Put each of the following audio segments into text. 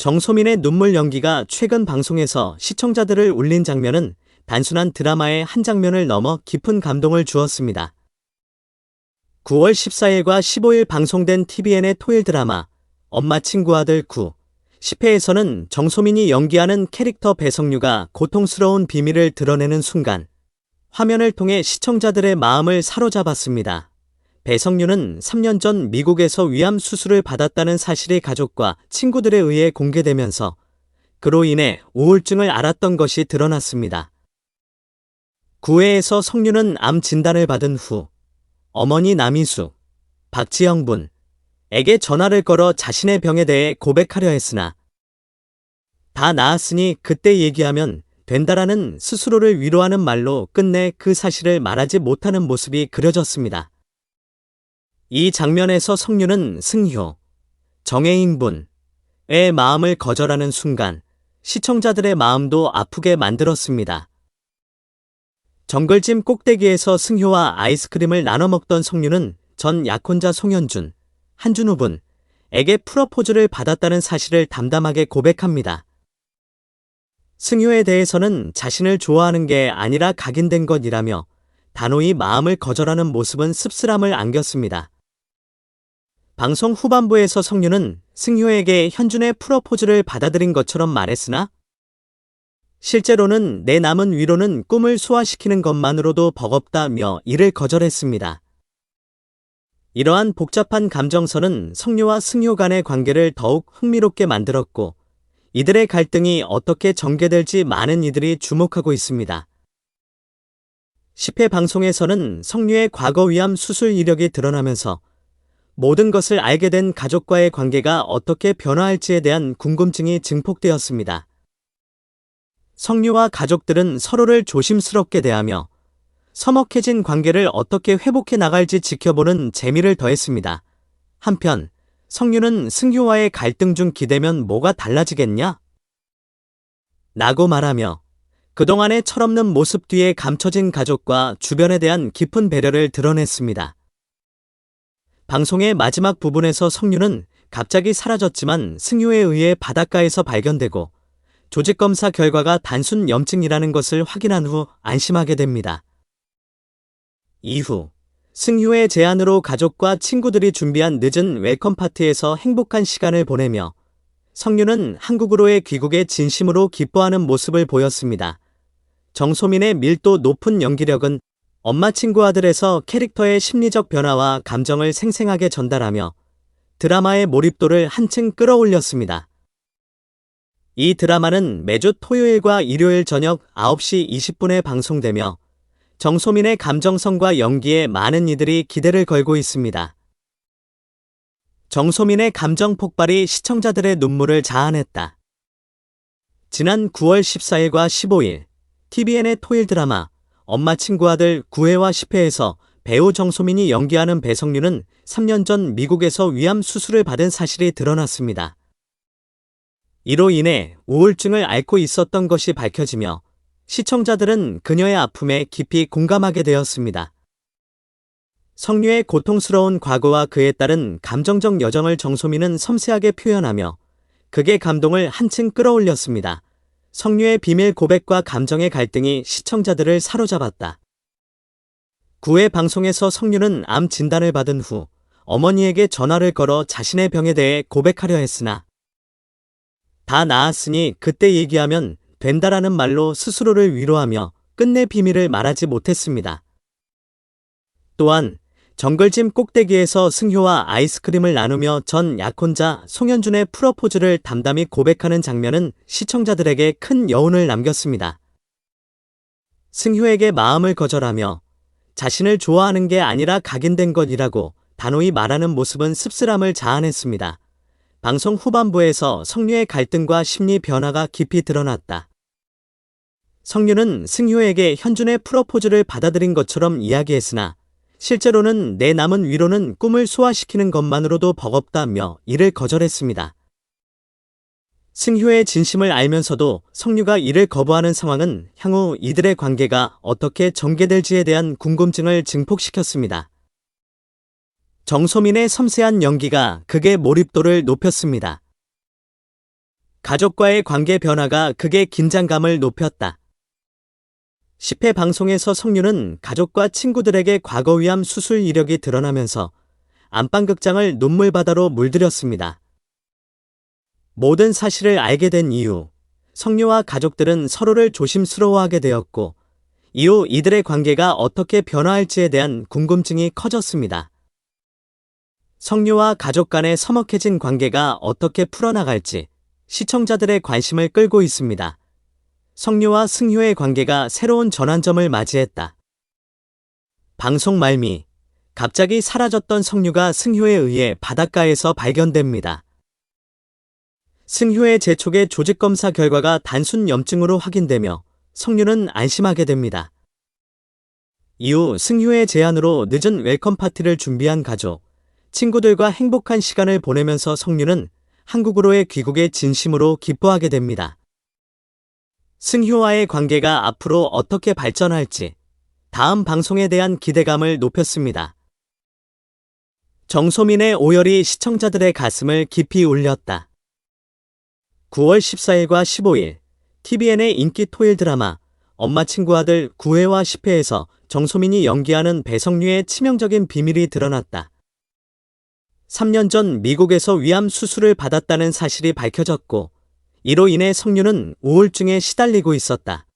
정소민의 눈물 연기가 최근 방송에서 시청자들을 울린 장면은 단순한 드라마의 한 장면을 넘어 깊은 감동을 주었습니다. 9월 14일과 15일 방송된 TVN의 토일 드라마 엄마 친구 아들 9, 10회에서는 정소민이 연기하는 캐릭터 배성류가 고통스러운 비밀을 드러내는 순간 화면을 통해 시청자들의 마음을 사로잡았습니다. 배성류는 3년 전 미국에서 위암 수술을 받았다는 사실이 가족과 친구들에 의해 공개되면서 그로 인해 우울증을 앓았던 것이 드러났습니다. 9회에서 성류는 암 진단을 받은 후 어머니 남희숙, 박지영 분에게 전화를 걸어 자신의 병에 대해 고백하려 했으나 다 나았으니 그때 얘기하면 된다라는 스스로를 위로하는 말로 끝내 그 사실을 말하지 못하는 모습이 그려졌습니다. 이 장면에서 성류는 승효, 정혜인 분의 마음을 거절하는 순간 시청자들의 마음도 아프게 만들었습니다. 정글짐 꼭대기에서 승효와 아이스크림을 나눠 먹던 성류는 전 약혼자 송현준, 한준우 분에게 프러포즈를 받았다는 사실을 담담하게 고백합니다. 승효에 대해서는 자신을 좋아하는 게 아니라 각인된 것이라며 단호히 마음을 거절하는 모습은 씁쓸함을 안겼습니다. 방송 후반부에서 성류는 승효에게 현준의 프러포즈를 받아들인 것처럼 말했으나 실제로는 내 남은 위로는 꿈을 소화시키는 것만으로도 버겁다며 이를 거절했습니다. 이러한 복잡한 감정선은 성류와 승효 간의 관계를 더욱 흥미롭게 만들었고 이들의 갈등이 어떻게 전개될지 많은 이들이 주목하고 있습니다. 10회 방송에서는 성류의 과거 위암 수술 이력이 드러나면서 모든 것을 알게 된 가족과의 관계가 어떻게 변화할지에 대한 궁금증이 증폭되었습니다. 성류와 가족들은 서로를 조심스럽게 대하며 서먹해진 관계를 어떻게 회복해 나갈지 지켜보는 재미를 더했습니다. 한편 성류는 승효와의 갈등 중 기대면 뭐가 달라지겠냐? 라고 말하며 그동안의 철없는 모습 뒤에 감춰진 가족과 주변에 대한 깊은 배려를 드러냈습니다. 방송의 마지막 부분에서 성류는 갑자기 사라졌지만 승효에 의해 바닷가에서 발견되고 조직검사 결과가 단순 염증이라는 것을 확인한 후 안심하게 됩니다. 이후 승효의 제안으로 가족과 친구들이 준비한 늦은 웰컴 파티에서 행복한 시간을 보내며 성류는 한국으로의 귀국에 진심으로 기뻐하는 모습을 보였습니다. 정소민의 밀도 높은 연기력은 엄마 친구 아들에서 캐릭터의 심리적 변화와 감정을 생생하게 전달하며 드라마의 몰입도를 한층 끌어올렸습니다. 이 드라마는 매주 토요일과 일요일 저녁 9시 20분에 방송되며 정소민의 감정선과 연기에 많은 이들이 기대를 걸고 있습니다. 정소민의 감정 폭발이 시청자들의 눈물을 자아냈다. 지난 9월 14일과 15일 TVN의 토일 드라마 엄마 친구 아들 9회와 10회에서 배우 정소민이 연기하는 배성류는 3년 전 미국에서 위암 수술을 받은 사실이 드러났습니다. 이로 인해 우울증을 앓고 있었던 것이 밝혀지며 시청자들은 그녀의 아픔에 깊이 공감하게 되었습니다. 성류의 고통스러운 과거와 그에 따른 감정적 여정을 정소민은 섬세하게 표현하며 극의 감동을 한층 끌어올렸습니다. 성류의 비밀 고백과 감정의 갈등이 시청자들을 사로잡았다. 9회 방송에서 성류는 암 진단을 받은 후 어머니에게 전화를 걸어 자신의 병에 대해 고백하려 했으나 다 나았으니 그때 얘기하면 된다라는 말로 스스로를 위로하며 끝내 비밀을 말하지 못했습니다. 또한 정글짐 꼭대기에서 승효와 아이스크림을 나누며 전 약혼자 송현준의 프러포즈를 담담히 고백하는 장면은 시청자들에게 큰 여운을 남겼습니다. 승효에게 마음을 거절하며 자신을 좋아하는 게 아니라 각인된 것이라고 단호히 말하는 모습은 씁쓸함을 자아냈습니다. 방송 후반부에서 성류의 갈등과 심리 변화가 깊이 드러났다. 성류는 승효에게 현준의 프러포즈를 받아들인 것처럼 이야기했으나 실제로는 내 남은 위로는 꿈을 소화시키는 것만으로도 버겁다며 이를 거절했습니다. 승효의 진심을 알면서도 성류가 이를 거부하는 상황은 향후 이들의 관계가 어떻게 전개될지에 대한 궁금증을 증폭시켰습니다. 정소민의 섬세한 연기가 극의 몰입도를 높였습니다. 가족과의 관계 변화가 극의 긴장감을 높였다. 10회 방송에서 성유는 가족과 친구들에게 과거 위암 수술 이력이 드러나면서 안방극장을 눈물바다로 물들였습니다. 모든 사실을 알게 된 이후 성유와 가족들은 서로를 조심스러워하게 되었고, 이후 이들의 관계가 어떻게 변화할지에 대한 궁금증이 커졌습니다. 성유와 가족 간의 서먹해진 관계가 어떻게 풀어나갈지 시청자들의 관심을 끌고 있습니다. 성유와 승효의 관계가 새로운 전환점을 맞이했다. 방송 말미, 갑자기 사라졌던 성유가 승효에 의해 바닷가에서 발견됩니다. 승효의 재촉의 조직검사 결과가 단순 염증으로 확인되며 성유는 안심하게 됩니다. 이후 승효의 제안으로 늦은 웰컴 파티를 준비한 가족, 친구들과 행복한 시간을 보내면서 성유는 한국으로의 귀국에 진심으로 기뻐하게 됩니다. 승효와의 관계가 앞으로 어떻게 발전할지 다음 방송에 대한 기대감을 높였습니다. 정소민의 오열이 시청자들의 가슴을 깊이 울렸다. 9월 14일과 15일 TVN의 인기 토일 드라마 엄마 친구 아들 9회와 10회에서 정소민이 연기하는 배성류의 치명적인 비밀이 드러났다. 3년 전 미국에서 위암 수술을 받았다는 사실이 밝혀졌고, 이로 인해 성유는 우울증에 시달리고 있었다.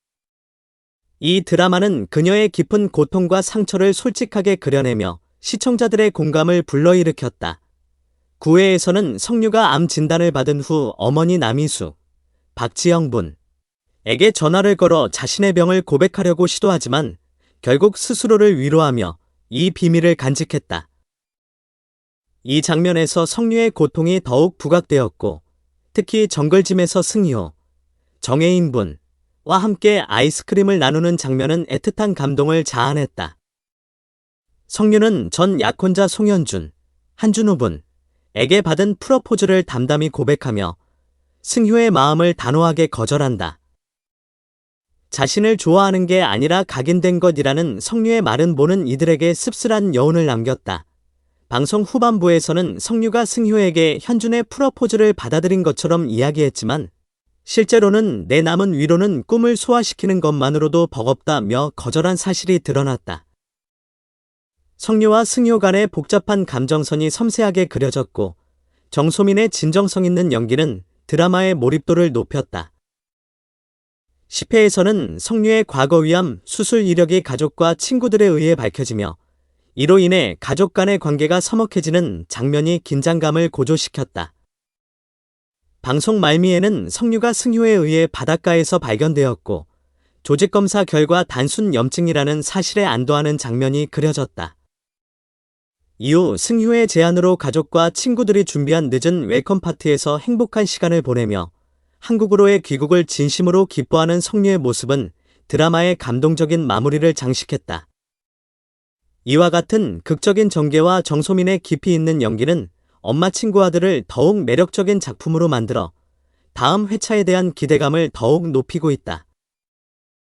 이 드라마는 그녀의 깊은 고통과 상처를 솔직하게 그려내며 시청자들의 공감을 불러일으켰다. 9회에서는 성유가 암 진단을 받은 후 어머니 남희수, 박지영 분에게 전화를 걸어 자신의 병을 고백하려고 시도하지만 결국 스스로를 위로하며 이 비밀을 간직했다. 이 장면에서 성유의 고통이 더욱 부각되었고, 특히 정글짐에서 승효, 정혜인 분과 함께 아이스크림을 나누는 장면은 애틋한 감동을 자아냈다. 성유는 전 약혼자 송현준, 한준호 분에게 받은 프러포즈를 담담히 고백하며 승효의 마음을 단호하게 거절한다. 자신을 좋아하는 게 아니라 각인된 것이라는 성유의 말은 보는 이들에게 씁쓸한 여운을 남겼다. 방송 후반부에서는 성유가 승효에게 현준의 프러포즈를 받아들인 것처럼 이야기했지만, 실제로는 내 남은 위로는 꿈을 소화시키는 것만으로도 버겁다며 거절한 사실이 드러났다. 성유와 승효 간의 복잡한 감정선이 섬세하게 그려졌고, 정소민의 진정성 있는 연기는 드라마의 몰입도를 높였다. 10회에서는 성유의 과거 위암 수술 이력이 가족과 친구들에 의해 밝혀지며, 이로 인해 가족 간의 관계가 서먹해지는 장면이 긴장감을 고조시켰다. 방송 말미에는 성유가 승효에 의해 바닷가에서 발견되었고, 조직검사 결과 단순 염증이라는 사실에 안도하는 장면이 그려졌다. 이후 승효의 제안으로 가족과 친구들이 준비한 늦은 웰컴 파티에서 행복한 시간을 보내며 한국으로의 귀국을 진심으로 기뻐하는 성유의 모습은 드라마의 감동적인 마무리를 장식했다. 이와 같은 극적인 전개와 정소민의 깊이 있는 연기는 엄마 친구 아들을 더욱 매력적인 작품으로 만들어 다음 회차에 대한 기대감을 더욱 높이고 있다.